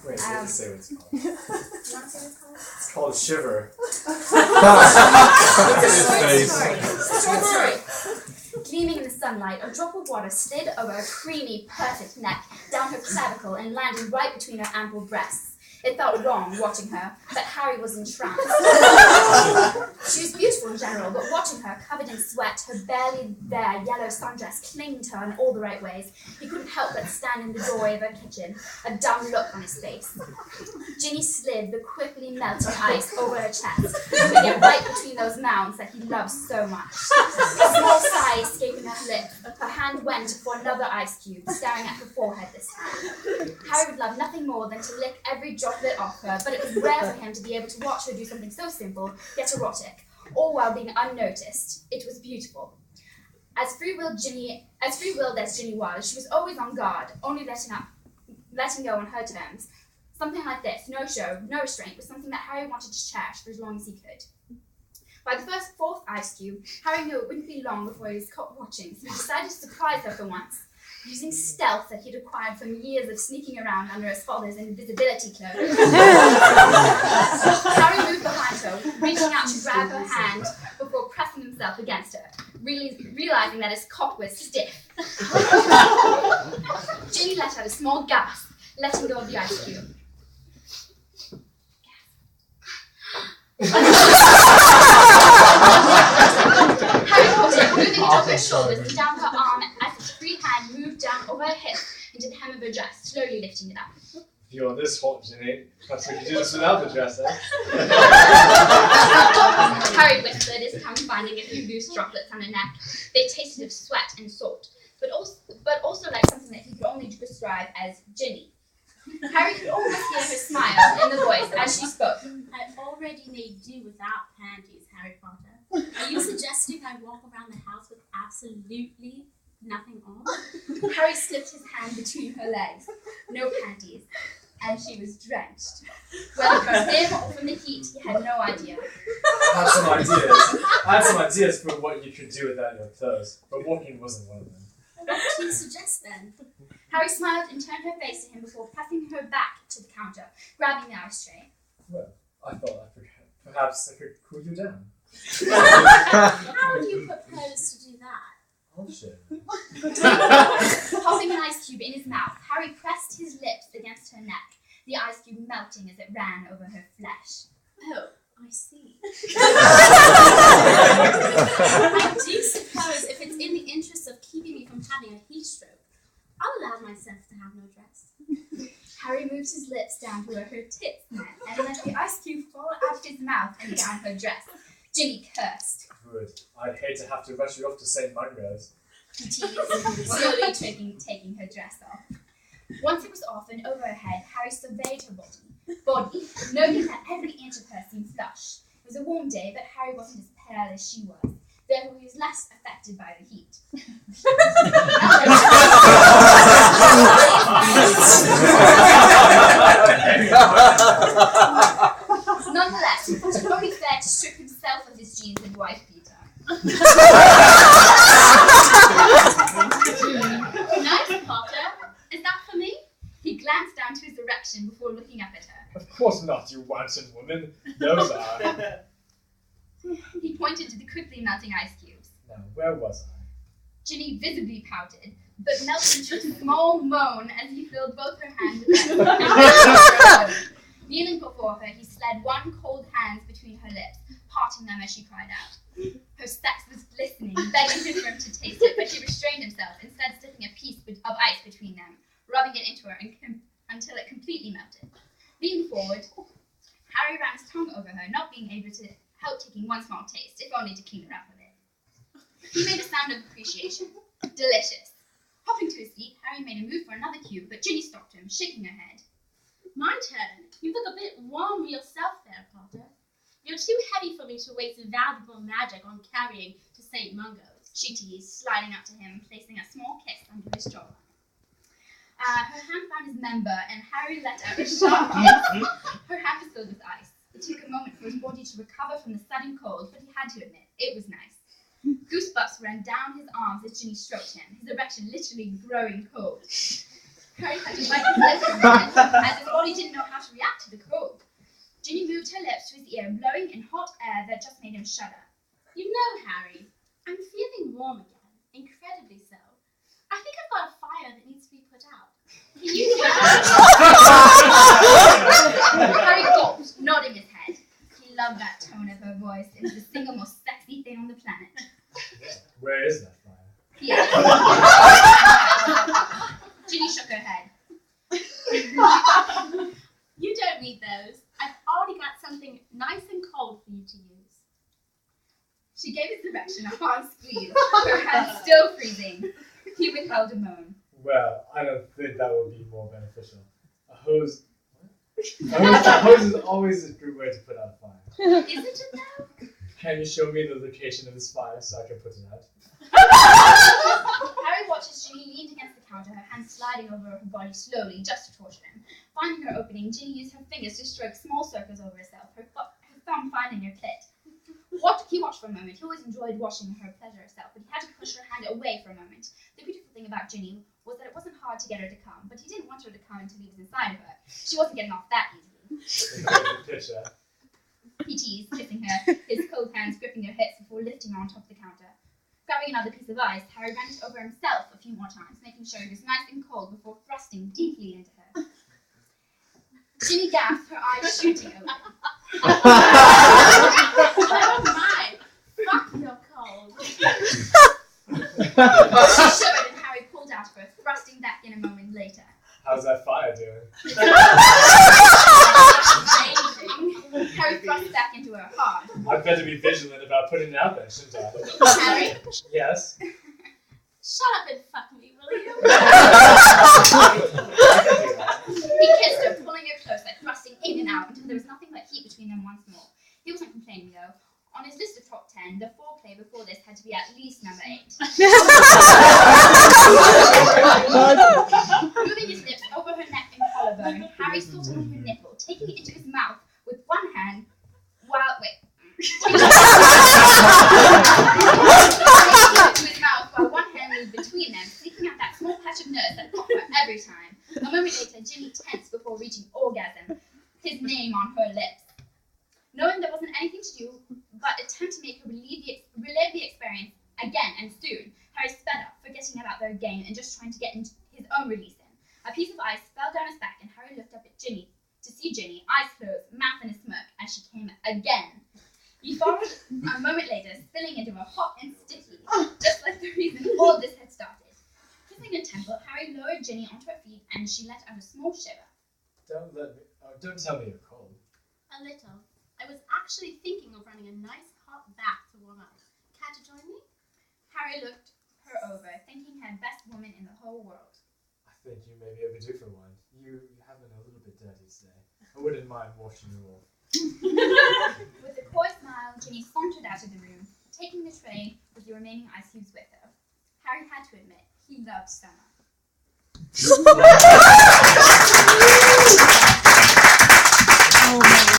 Wait, let's say what it's called. Do you want to say what it's called? It's called Shiver. Story. Gleaming in the sunlight, a drop of water slid over her creamy, perfect neck, down her clavicle, and landed right between her ample breasts. It felt wrong watching her, but Harry was entranced. She was beautiful in general, but watching her, covered in sweat, her barely there yellow sundress clinging to her in all the right ways, he couldn't help but stand in the doorway of her kitchen, a dumb look on his face. Ginny slid the quickly melting ice over her chest, putting it right between those mounds that he loved so much. A small sigh escaping her lip, her hand went for another ice cube, staring at her forehead this time. Harry would love nothing more than to lick every droplet off her, but it was rare for him to be able to watch her do something so simple, yet erotic, all while being unnoticed. It was beautiful. As free-willed as Ginny was, she was always on guard, only letting go on her terms. Something like this, no show, no restraint, was something that Harry wanted to cherish for as long as he could. By the fourth ice cube, Harry knew it wouldn't be long before he was caught watching, so he decided to surprise her for once. Using stealth that he'd acquired from years of sneaking around under his father's invisibility cloak. Harry moved behind her, reaching out to grab her hand before pressing himself against her, realizing that his cock was stiff. Ginny let out a small gasp, letting go of the ice cube. Harry caught it, moving it over her shoulders and down her arm as his free hand moved down over her hip into the hem of her dress, slowly lifting it up. You're this hot, Ginny. Perhaps we could do this without the dress, eh? Harry whispered, his tongue finding a few loose droplets on her neck. They tasted of sweat and salt, but also like something that he could only describe as Ginny. Harry could almost hear her smile in the voice as she spoke. I already made do without panties, Harry Potter. Are you suggesting I walk around the house with absolutely nothing on? Harry slipped his hand between her legs. No panties. And she was drenched. Whether from him or from the heat, he had no idea. I had some ideas for what you could do without your clothes, but walking wasn't one of them. What do you suggest then? Harry smiled and turned her face to him before pressing her back to the counter, grabbing the ice tray. Well, I thought perhaps I could cool you down. How would you propose to do that? I'll share. Popping an ice cube in his mouth, Harry pressed his lips against her neck, the ice cube melting as it ran over her flesh. Oh, I see. I do suppose if it's in the interest of keeping me from having a heat stroke, I'll allow myself to have no dress. Harry moved his lips down to where her tits met and let the ice cube fall out of his mouth and down her dress. Ginny cursed. Good. I'd hate to have to rush you off to St. Mungo's. He teased, slowly taking her dress off. Once it was off and over her head, Harry surveyed her body, noting that every inch of her seemed flush. It was a warm day, but Harry wasn't as pale as she was. Therefore, he was less affected by the heat. Nonetheless, he thought it only fair to strip himself of his jeans and wife beater. Nice, Potter. Is that for me? He glanced down to his erection before looking up at her. Of course not, you wanton woman. Those are. He pointed to the quickly melting ice cubes. Now, where was I? Ginny visibly pouted, but melted into a small moan as he filled both her hands with ice. Kneeling before her, he slid one cold hand between her lips, parting them as she cried out. Her sex was glistening, begging him to taste it, but he restrained himself, instead slipping a piece of ice between them, rubbing it into her until it completely melted. Leaning forward, Harry ran his tongue over her, not being able to help taking one small taste, if only to clean her up a bit. He made a sound of appreciation. Delicious. Hopping to his feet, Harry made a move for another cube, but Ginny stopped him, shaking her head. My turn. You look a bit warm yourself there, Potter. You're too heavy for me to waste valuable magic on carrying to St. Mungo's. She teased, sliding up to him, placing a small kiss under his jawline. Her hand found his member, and Harry let out a sharp hiss. Her hand was filled with ice. It took a moment for his body to recover from the sudden cold, but he had to admit, it was nice. Goosebumps ran down his arms as Ginny stroked him, his erection literally growing cold. Harry had to bite his lip for a minute, as his body didn't know Harry gulped, nodding his head. He loved that tone of her voice. It was the single most sexy thing on the planet. Where is that fire? He asked. Ginny shook her head. You don't need those. I've already got something nice and cold for you to use. She gave his direction a hard squeeze, her hand still freezing. He withheld a moan. Well, I don't think that would be more beneficial. A hose. A hose is always a good way to put out a fire. Isn't it though? Can you show me the location of this fire so I can put it out? Harry watched as Ginny leaned against the counter, her hands sliding over her body slowly, just to torture him. Finding her opening, Ginny used her fingers to stroke small circles over herself, her thumb finding her clit. He watched for a moment. He always enjoyed watching her pleasure herself, but he had to push her hand away for a moment. The beautiful thing about Ginny was that it wasn't hard to get her to come, but he didn't want her to come until he was inside of her. She wasn't getting off that easily. He teased, kissing her, his cold hands gripping her hips before lifting her on top of the counter. Grabbing another piece of ice, Harry ran it over himself a few more times, making sure it was nice and cold before thrusting deeply into her. Ginny gasped, her eyes shooting open. Oh my! Fuck, you're cold. She shivered and Harry pulled out of her, thrusting back in a moment later. How's that fire doing? Amazing. Harry thrust back into her hard. I'd better be vigilant about putting it out there, shouldn't I? Harry? Yes? Shut up and fuck me, will you? He kissed her, pulling her closer, thrusting in and out until there was nothing but heat between them once more. He wasn't complaining though. On his list of top 10, the foreplay before this had to be at least number 8. Moving his lips over her neck and collarbone, Harry sought on her nipple, taking it into his mouth with one hand while one hand moved between them, seeking out that small patch of nerve that popped her every time. A moment later, Ginny tensed before reaching orgasm, his name on her lips. Knowing there wasn't anything to do but attempt to make her relive the experience again and soon, Harry sped up, forgetting about their game and just trying to get into his own release in. A piece of ice fell down his back and Harry looked up at Ginny to see Ginny, eyes closed, mouth in a smirk, as she came again. He followed a moment later, spilling into a hot and sticky, just like the reason all this had started. Kissing her temple, Harry lowered Ginny onto her feet and she let out a small shiver. Don't tell me you're cold. A little. I was actually thinking of running a nice hot bath to warm up. Care to join me? Harry looked her over, thinking her best woman in the whole world. I think you may be overdue for one. You have been a little bit dirty today. I wouldn't mind washing you off. With a coy smile, Ginny sauntered out of the room, taking the tray with the remaining ice cubes with her. Harry had to admit, he loved summer.